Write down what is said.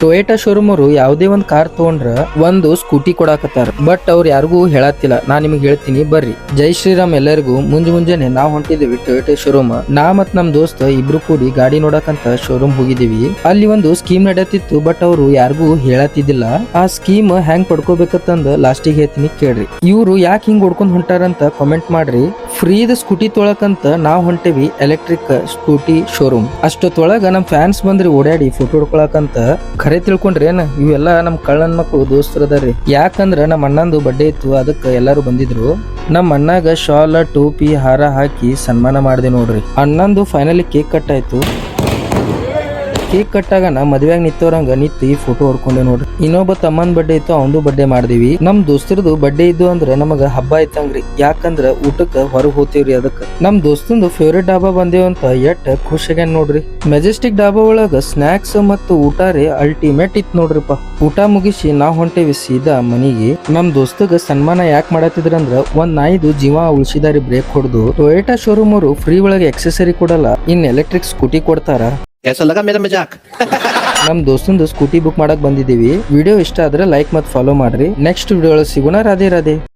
Toyota showroom ಅವರು ಯಾವುದೇ ಒಂದು ಕಾರ್ ತಗೊಂಡ್ರ ಒಂದು ಸ್ಕೂಟಿ ಕೊಡಾಕತ್ತಾರ. ಬಟ್ ಅವ್ರು ಯಾರಿಗೂ ಹೇಳತ್ತಿಲ್ಲ. ನಾ ನಿಮ್ಗೆ ಹೇಳ್ತೀನಿ ಬರ್ರಿ. ಜೈ ಶ್ರೀರಾಮ್ ಎಲ್ಲರಿಗೂ. ಮುಂಜಾನೆ ನಾವ್ ಹೊಂಟಿದೀವಿ ಟೊಯೋಟಾ ಶೋರೂಮ್. ನಾ ಮತ್ ನಮ್ ದೋಸ್ತ ಇಬ್ರು ಕೂಡಿ ಗಾಡಿ ನೋಡಕಂತ ಶೋರೂಮ್ ಹೋಗಿದೀವಿ. ಅಲ್ಲಿ ಒಂದು ಸ್ಕೀಮ್ ನಡೆಯತ್ತಿತ್ತು, ಬಟ್ ಅವರು ಯಾರಿಗೂ ಹೇಳತ್ತಿದ್ದಿಲ್ಲ. ಆ ಸ್ಕೀಮ್ ಹೆಂಗ್ ಪಡ್ಕೋಬೇಕಂತಂದ ಲಾಸ್ಟಿಗೆ ಹೇಳ್ತೀನಿ ಕೇಳ್ರಿ. ಇವ್ರು ಯಾಕೆ ಹಿಂಗ್ ಹೊಡ್ಕೊಂಡ್ ಹೊಂಟಾರಂತ ಕಾಮೆಂಟ್ ಮಾಡ್ರಿ. ಫ್ರೀದ ಸ್ಕೂಟಿ ತೊಳಕಂತ ನಾವ್ ಹೊಂಟೇವಿ ಎಲೆಕ್ಟ್ರಿಕ್ ಸ್ಕೂಟಿ ಶೋರೂಮ್. ಅಷ್ಟೊತ್ತೊಳಗ ನಮ್ ಫ್ಯಾನ್ಸ್ ಬಂದ್ರಿ ಓಡಾಡಿ ಫೋಟೋ ಹೊಡ್ಕೊಳಕಂತ. ಖರೆ ತಿಳ್ಕೊಂಡ್ರಿ ಏನ ಇವೆಲ್ಲ ನಮ್ ಕಳ್ಳನ್ ಮಕ್ಕಳು ದೋಸ್ತರದಾರಿ. ಯಾಕಂದ್ರ ನಮ್ಮ ಅಣ್ಣಂದು ಬರ್ಡೇ ಇತ್ತು, ಅದಕ್ಕೆ ಎಲ್ಲಾರು ಬಂದಿದ್ರು. ನಮ್ಮ ಅಣ್ಣಾಗ ಶಾಲ ಟೋಪಿ ಹಾರ ಹಾಕಿ ಸನ್ಮಾನ ಮಾಡಿದೆ ನೋಡ್ರಿ. ಅಣ್ಣಂದು ಫೈನಲಿ ಕೇಕ್ ಕಟ್ ಆಯ್ತು. ಕೇಕ್ ಕಟ್ಟಾಗನ ಮದ್ವೆಯಾಗ ನಿಂತವ್ರಂಗ ನಿಂತಿ ಫೋಟೋ ಹೊಡ್ಕೊಂಡೆ ನೋಡ್ರಿ. ಇನ್ನೊಬ್ಬ ತಮ್ಮನ್ ಬರ್ಡೇ ಇತ್ತು, ಅವಂದು ಬರ್ಡೇ ಮಾಡಿದೀವಿ. ನಮ್ ದೋಸ್ತರದು ಬರ್ಡೇ ಇದ್ದು ಅಂದ್ರೆ ನಮಗ ಹಬ್ಬ ಆಯ್ತಂಗ್ರಿ. ಯಾಕಂದ್ರ ಊಟಕ್ಕ ಹೊರಗ್ ಹೋಗ್ತೇವ್ರಿ. ಅದಕ್ಕ ನಮ್ ದೋಸ್ತಂದು ಫೇವ್ರೇಟ್ ಡಾಬಾ ಬಂದೇವಂತ ಎಟ್ ಖುಷಿಯಾಗ ನೋಡ್ರಿ. ಮೆಜೆಸ್ಟಿಕ್ ಡಾಬಾ ಒಳಗ ಸ್ನಾಕ್ಸ್ ಮತ್ತು ಊಟ ರೀ ಅಲ್ಟಿಮೇಟ್ ಇತ್ ನೋಡ್ರಿಪ್ಪ. ಊಟ ಮುಗಿಸಿ ನಾವ್ ಹೊಂಟೇವಿ ಸೀದಾ ಮನಿಗೆ. ನಮ್ ದೋಸ್ತಗ ಸನ್ಮಾನ ಯಾಕೆ ಮಾಡತ್ತಿದ್ರಂದ್ರ ಒಂದ್ ನಾಯಿದು ಜೀವ ಉಳಿಸಿದಾರಿ ಬ್ರೇಕ್ ಹೊಡೆದು. ಟೊಯೋಟಾ ಶೋರೂಮ್ ಅವರು ಫ್ರೀ ಒಳಗೆ ಎಕ್ಸೆಸರಿ ಕೊಡಲ್ಲ, ಇನ್ ಎಲೆಕ್ಟ್ರಿಕ್ ಸ್ಕೂಟಿ ಕೊಡ್ತಾರ. कैसा लगा मेरा मजाक? ನಮ್ ದೋಸ್ತಂದು ಸ್ಕೂಟಿ ಬುಕ್ ಮಾಡಕ್ ಬಂದಿದ್ದೀವಿ. ವಿಡಿಯೋ ಇಷ್ಟ ಆದ್ರೆ ಲೈಕ್ ಮತ್ತು ಫಾಲೋ ಮಾಡ್ರಿ. ನೆಕ್ಸ್ಟ್ ವಿಡಿಯೋ ಒಳಗೆ ಸಿಗೋಣ. ರಾಧೆ ರಾಧೆ.